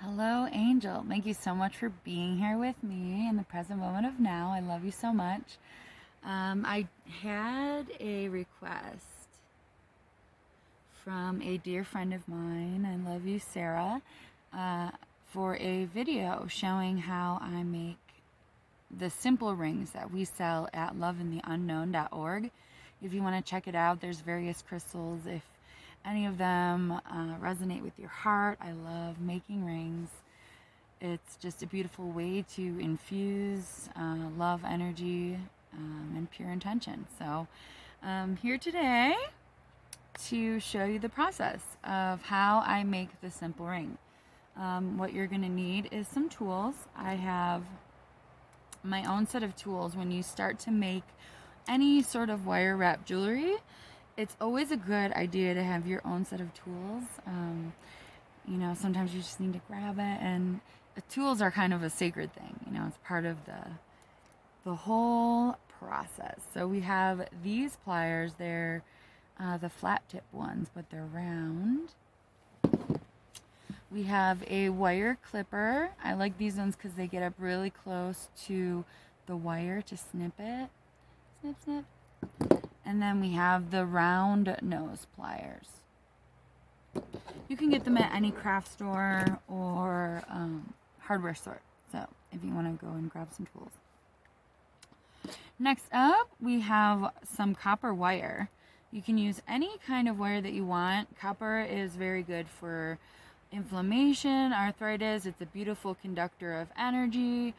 Hello, Angel. Thank you so much for being here with me in the present moment of now. I love you so much. I had a request from a dear friend of mine. I love you, Sarah, for a video showing how I make the simple rings that we sell at loveintheunknown.org. If you want to check it out, there's various crystals. If any of them resonate with your heart, I love making rings. It's just a beautiful way to infuse love energy and pure intention. So I'm here today to show you the process of how I make the simple ring. What you're going to need is some tools. I have my own set of tools. When you start to make any sort of wire wrap jewelry, it's always a good idea to have your own set of tools. Sometimes you just need to grab it, and the tools are kind of a sacred thing. It's part of the whole process. So we have these pliers. They're the flat tip ones, but they're round. We have a wire clipper. I like these ones because they get up really close to the wire to snip it. Snip, snip. And then we have the round nose pliers. You can get them at any craft store or hardware store. So if you want to go and grab some tools. Next up, we have some copper wire. You can use any kind of wire that you want. Copper is very good for inflammation, arthritis. It's a beautiful conductor of energy.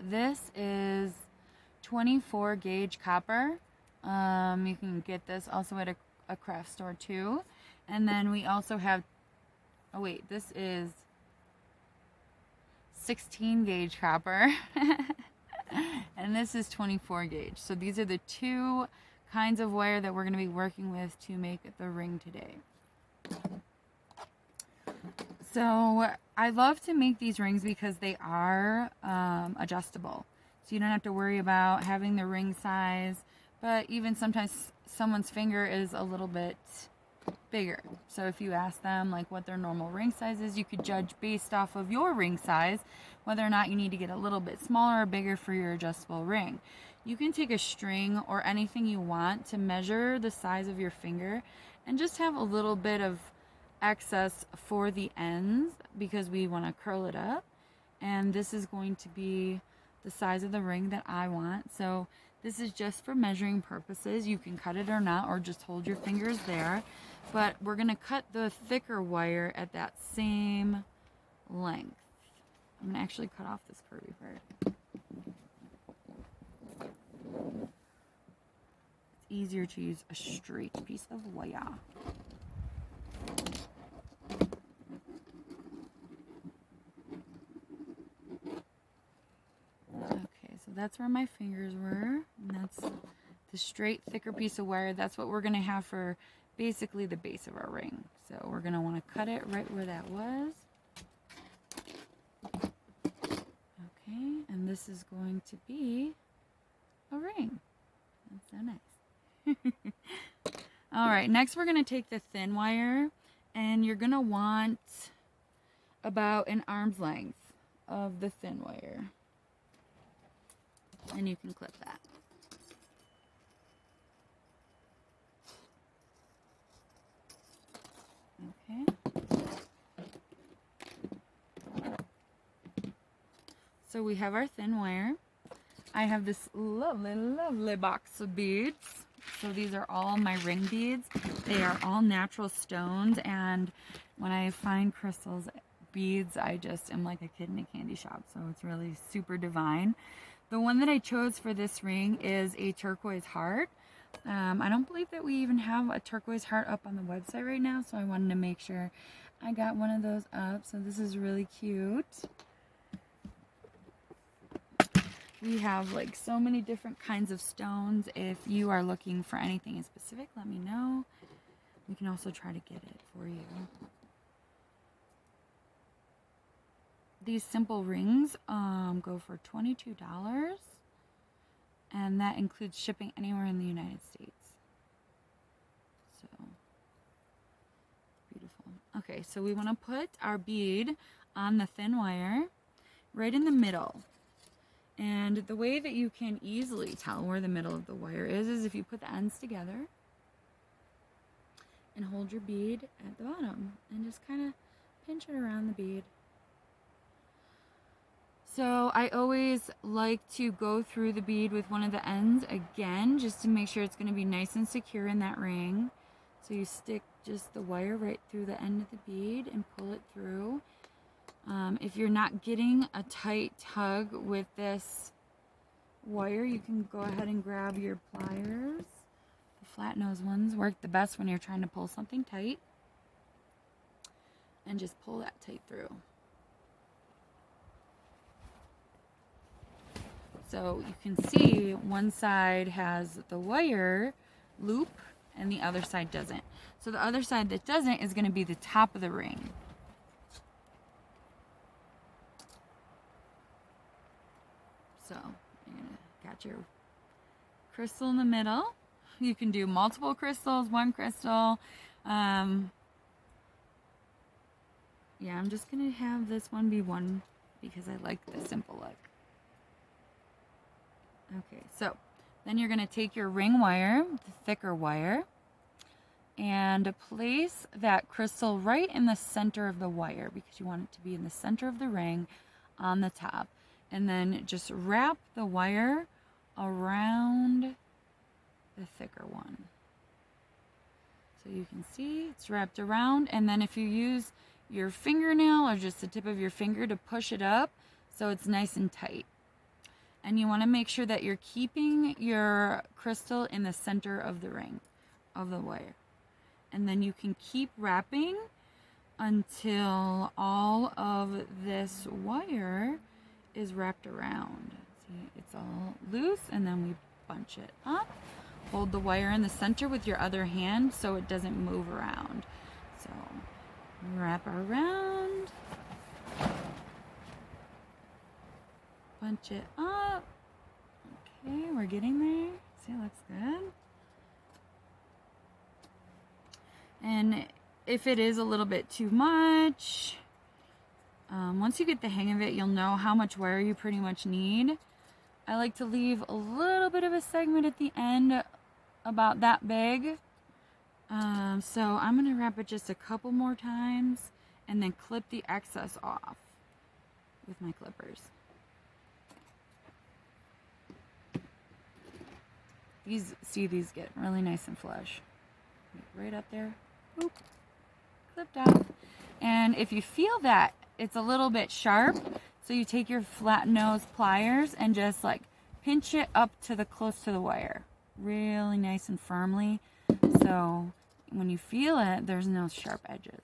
This is 24 gauge copper. You can get this also at a craft store too. And then we also have, this is 16 gauge copper. And this is 24 gauge. So these are the two kinds of wire that we're going to be working with to make the ring today. So I love to make these rings because they are adjustable. So you don't have to worry about having the ring size, but even sometimes someone's finger is a little bit bigger. So if you ask them like what their normal ring size is, you could judge based off of your ring size whether or not you need to get a little bit smaller or bigger for your adjustable ring. You can take a string or anything you want to measure the size of your finger and just have a little bit of excess for the ends because we want to curl it up. And this is going to be the size of the ring that I want. So this is just for measuring purposes. You can cut it or not, or just hold your fingers there. But we're going to cut the thicker wire at that same length. I'm going to actually cut off this curvy part. It's easier to use a straight piece of wire. So that's where my fingers were, and that's the straight, thicker piece of wire. That's what we're going to have for basically the base of our ring. So we're going to want to cut it right where that was. Okay, and this is going to be a ring. That's so nice. All right, next we're going to take the thin wire, and you're going to want about an arm's length of the thin wire. And you can clip that. Okay. So we have our thin wire. I have this lovely, lovely box of beads. So these are all my ring beads. They are all natural stones, and when I find crystals, beads, I just am like a kid in a candy shop. So it's really super divine. The one that I chose for this ring is a turquoise heart. I don't believe that we even have a turquoise heart up on the website right now, so I wanted to make sure I got one of those up. So this is really cute. We have like so many different kinds of stones. If you are looking for anything in specific, let me know. We can also try to get it for you. These simple rings go for $22, and that includes shipping anywhere in the United States. So beautiful. Okay, so we want to put our bead on the thin wire right in the middle. And the way that you can easily tell where the middle of the wire is if you put the ends together and hold your bead at the bottom and just kind of pinch it around the bead. So I always like to go through the bead with one of the ends again, just to make sure it's going to be nice and secure in that ring. So you stick just the wire right through the end of the bead and pull it through. If you're not getting a tight tug with this wire, you can go ahead and grab your pliers. The flat nose ones work the best when you're trying to pull something tight. And just pull that tight through. So you can see one side has the wire loop and the other side doesn't. So the other side that doesn't is going to be the top of the ring. So you're gonna got your crystal in the middle. You can do multiple crystals, one crystal. Yeah, I'm just gonna have this one be one because I like the simple look. Okay, so then you're gonna take your ring wire, the thicker wire, and place that crystal right in the center of the wire because you want it to be in the center of the ring on the top. And then just wrap the wire around the thicker one. So you can see it's wrapped around, and then if you use your fingernail or just the tip of your finger to push it up so it's nice and tight. And you want to make sure that you're keeping your crystal in the center of the ring, of the wire. And then you can keep wrapping until all of this wire is wrapped around. See, it's all loose, and then we bunch it up. Hold the wire in the center with your other hand so it doesn't move around. So wrap around, bunch it up. Okay, we're getting there. See, it looks good. And if it is a little bit too much, once you get the hang of it, you'll know how much wire you pretty much need. I like to leave a little bit of a segment at the end, about that big. So I'm going to wrap it just a couple more times and then clip the excess off with my clippers. These get really nice and flush. Right up there. Boop. Clipped off. And if you feel that it's a little bit sharp, so you take your flat nose pliers and just like pinch it up to the close to the wire. Really nice and firmly. So when you feel it, there's no sharp edges.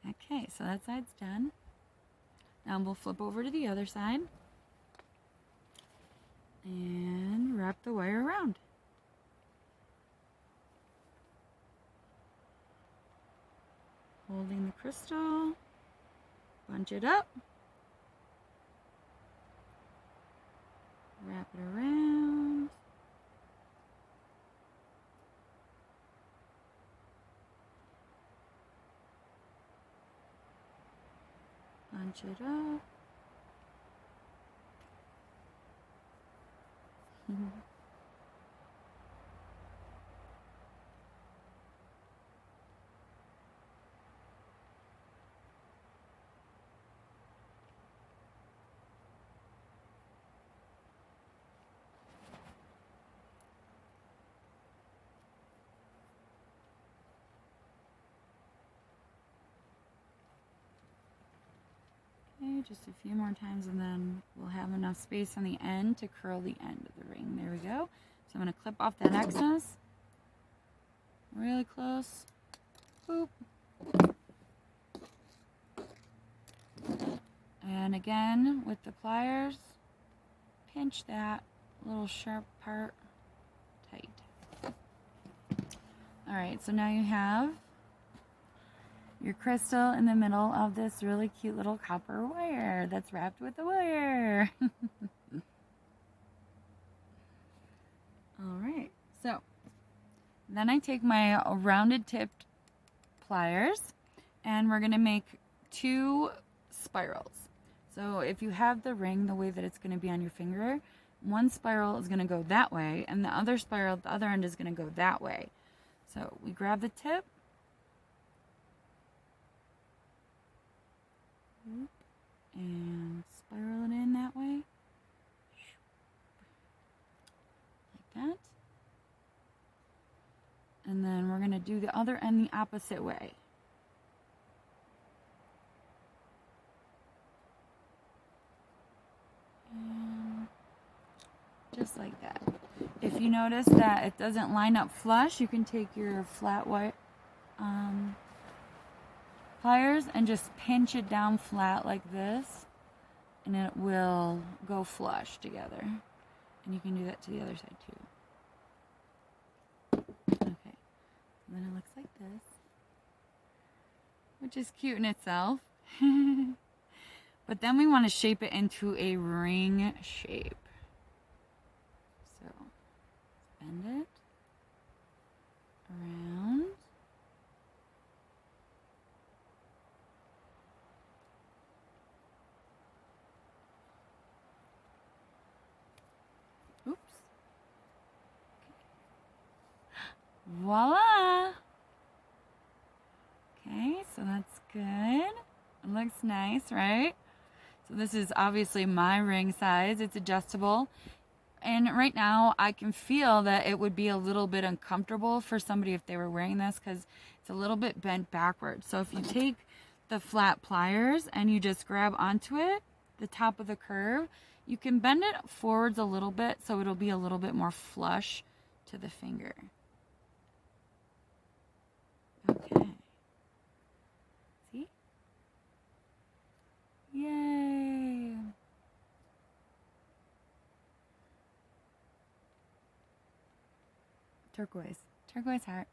Okay, so that side's done. Now we'll flip over to the other side and wrap the wire around. Holding the crystal, bunch it up, wrap it around, bunch it up. Okay, just a few more times and then we'll have enough space on the end to curl the end of the ring. There we go. So I'm going to clip off that excess. Really close. Boop. And again, with the pliers, pinch that little sharp part tight. Alright, so now you have your crystal in the middle of this really cute little copper wire that's wrapped with the wire. Alright, so then I take my rounded tipped pliers, and we're going to make 2 spirals. So if you have the ring the way that it's going to be on your finger, one spiral is going to go that way, and the other spiral at the other end is going to go that way. So we grab the tip, and spiral it in that way, like that. And then we're going to do the other end the opposite way. And just like that. If you notice that it doesn't line up flush, you can take your flat white pliers and just pinch it down flat like this, and it will go flush together. And you can do that to the other side too. Okay, and then it looks like this, which is cute in itself. But then we want to shape it into a ring shape. So bend it around. Oops. Okay. Voila! Okay, so that's good. It looks nice, right? So this is obviously my ring size. It's adjustable. And right now I can feel that it would be a little bit uncomfortable for somebody if they were wearing this because it's a little bit bent backwards. So if you take the flat pliers and you just grab onto it, the top of the curve, you can bend it forwards a little bit so it'll be a little bit more flush to the finger. Okay. See? Yay! Turquoise heart.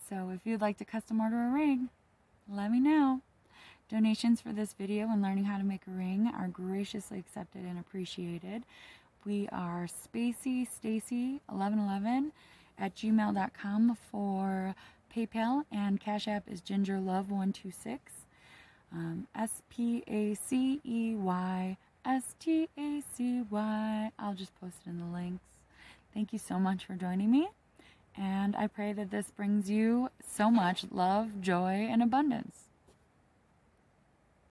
So if you'd like to custom order a ring, let me know. Donations for this video and learning how to make a ring are graciously accepted and appreciated. We are Stacy 1111 at gmail.com for PayPal, and Cashapp is gingerlove126. SPACEYSTACY. I'll just post it in the links. Thank you so much for joining me, and I pray that this brings you so much love, joy, and abundance.